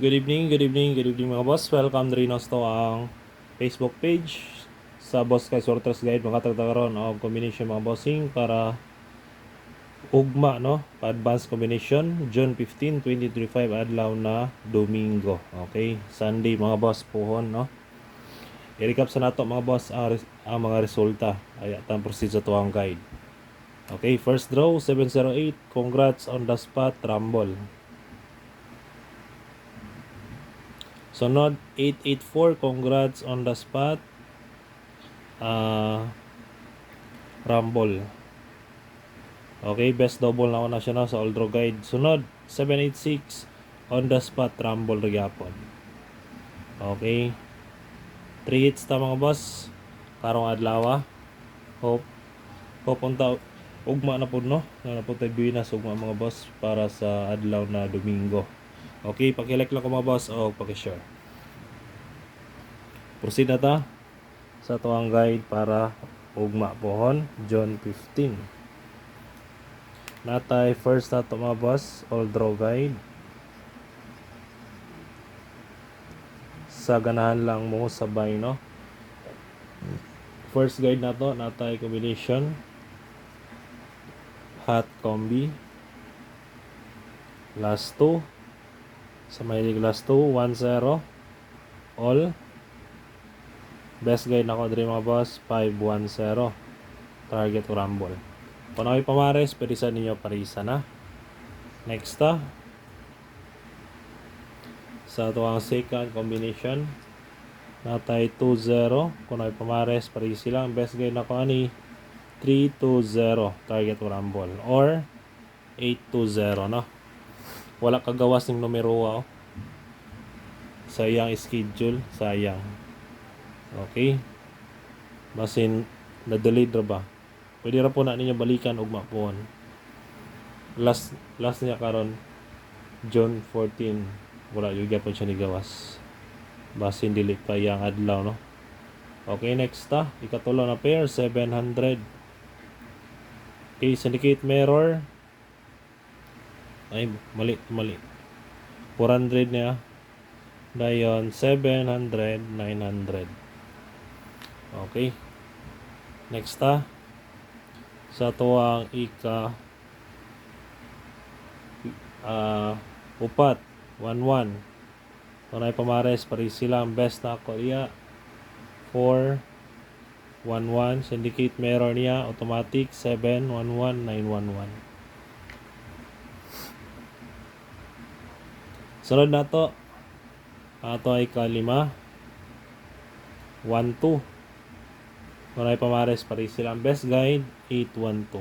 Good evening mga boss. Welcome rin to ang Facebook page sa Boss Kay Sorters Guide. Makatagtagaron og combination mga bossing para ugma no, advanced combination June 15, 2025 adlaw na Domingo. Okay, Sunday mga boss puhon no. I-recap sa nato mga boss ang mga resulta. Ay atang proceed sa tuwang guide. Okay, first draw 708. Congrats on the spot rumble. Sunod 884, congrats on the spot rumble. Okay, best double na una siya na sa all draw guide. Sunod 786, on the spot rumble gyapon. Okay, 3 hits ta mga boss karong adlaw. Hope unta ugma na pud no, na pud tay binas ugma mga boss para sa adlaw na Domingo. Okay, paki-like lang ko mga boss o paki-share. Proceed na ta sa tuwang guide para ugma pohon June 15. Natay first na to mga boss, all draw guide. Sa ganahan lang mo sabay no. First guide na to, natay combination hot combi. Last 2 sa may last 2 1-0 all. Best guide na ko diri mga boss 5-1-0 target o rumble. Kung ako'y pamares, perisa ninyo parisa na. Next sa ito ang second combination natay 2-0. Kung ako'y pamares, parisi lang. Best guide na ko ani 3-2-0 target o rumble or 8-2-0 no. Wala kagawas ng numero sayang schedule, sayang. Okay, basin na-delete ra ba, pwede ra po na ninyo balikan ugma po. Last niya karon June 14, wala yung po siya ni gawas, basin delete pa yang adlaw no. Okay, next ikatulo na pair 700. Okay, syndicate mirror ay mali 400 niya dayon 700 900. Okay, next sa tuwang upat 11. Tunay pamares parisi lang. Best na ako iya 4-1-1. Syndicate mirror niya automatic 7-1-1 9-1-1. Sunod na to ato ay kalima 1-2. Tunay pamares parisi lang. Best guide 8-1-2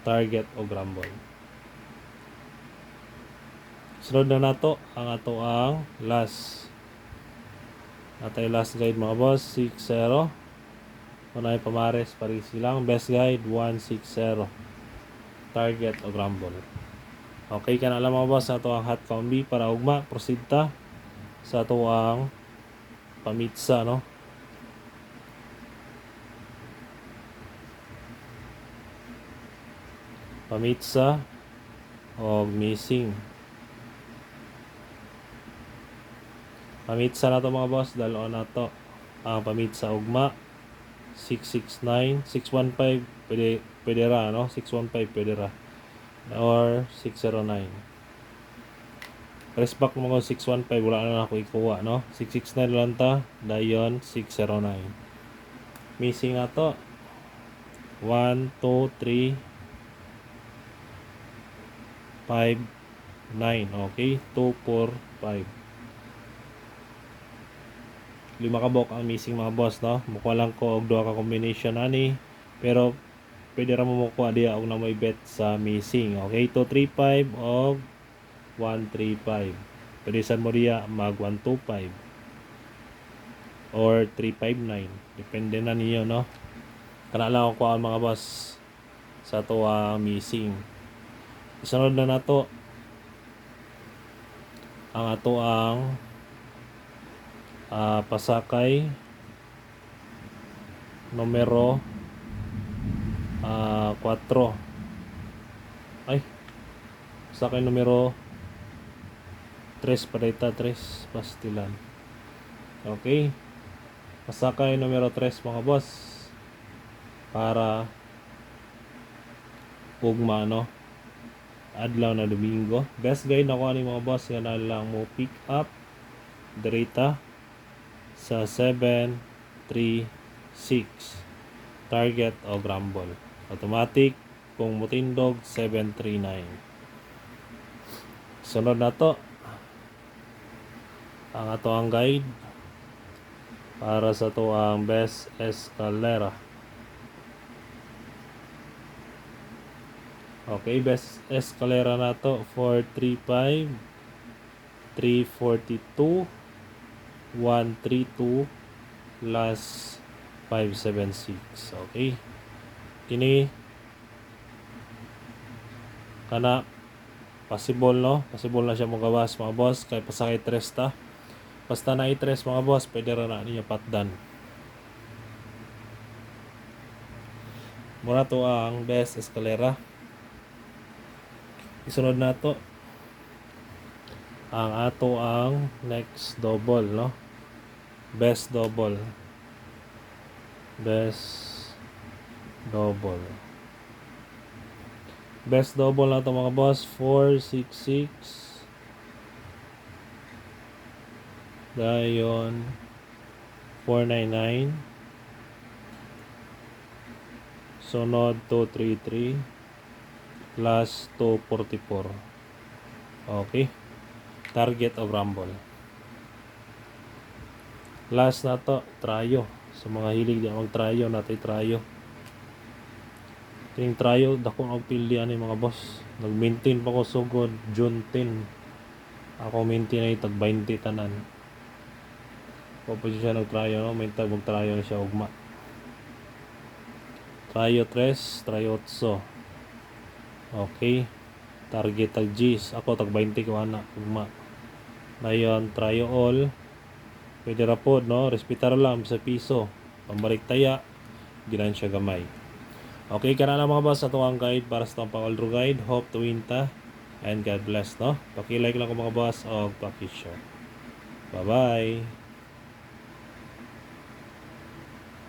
target o rumble. Sunod na nato ang ato ang last. Natay last guide mga boss 6-0. Tunay pamares parisi lang. Best guide 1-6-0 target o rumble. Okay, kana lang mga boss ato ang hot combi para ugma. Proceed ta sa ato ang pamitsa no. Pamitsa o missing. Pamitsa na to mga boss, dalawa na to ang pamitsa ugma 669 615 pwede ra no, 615 pwede ra or 609. Press back mo 615 wala na ako ikuha no, 669 lang ta dayon 609. Missing na to 1 2 3 5 9. Okay, 2 4 5. 5 ka bok ang missing mga boss no. Mukha lang ko og duha ka combination ani, pero pwede ra mo makuha diya og na may bet sa missing. Okay, 235 og 135. Pwede san mo diya mag 125 or 359. Depende na niyo no. Kana lang ako ang mga boss sa tuwa missing. Isunod na nato ang ato ang pasakay numero 4. Ay, pasakay numero Tres pareta, tres pastilan. Okay. Pasakay numero 3 mga boss. Para ugma no. Adlaw na Domingo. Best guide na ko ani mga boss nga na lang mo pick up direta sa 736 target o grumble. Automatic kung mutindog 739. Sunod na to ang ato ang guide para sa to ang best escalera. Okay, best escalera na to 435, 342, 132, last 576. Okay. Kini kana possible no? Possible na siya magawas mga boss kay pasakay tres ta. Basta na i-tres mga boss, pwede ra na niya patdan. Mura to ang best escalera. Isunod na to ang ato ang next double no. Best double. Best double. Best double na to mga boss 466 dayon 499 sunod 233 plus 244. Okay. Target of rumble. Last na to, trayo. Sa mga hilig di mag-trayo, natin trayo. Ting trayo, dako ang pilihan ni mga boss. Nag-maintain pa ko sugod, June 10. Ako maintain ay tag 20 tanan. Kapag siya nag-trayo, no? May tag mag-trayo na siya ugma. Trayo 3, trayo 8. Okay. Target tag G's. Ako tag 20 ko na ugma. Dayon, trayo all. Pwede ra pod no, respitar lang sa piso. Pambalik taya, ginan siya gamay. Okay, kana na mga boss ato ang guide para sa tong pang-all guide. Hope to win ta and God bless no. Paki-like lang ko mga boss o paki-share. Bye-bye.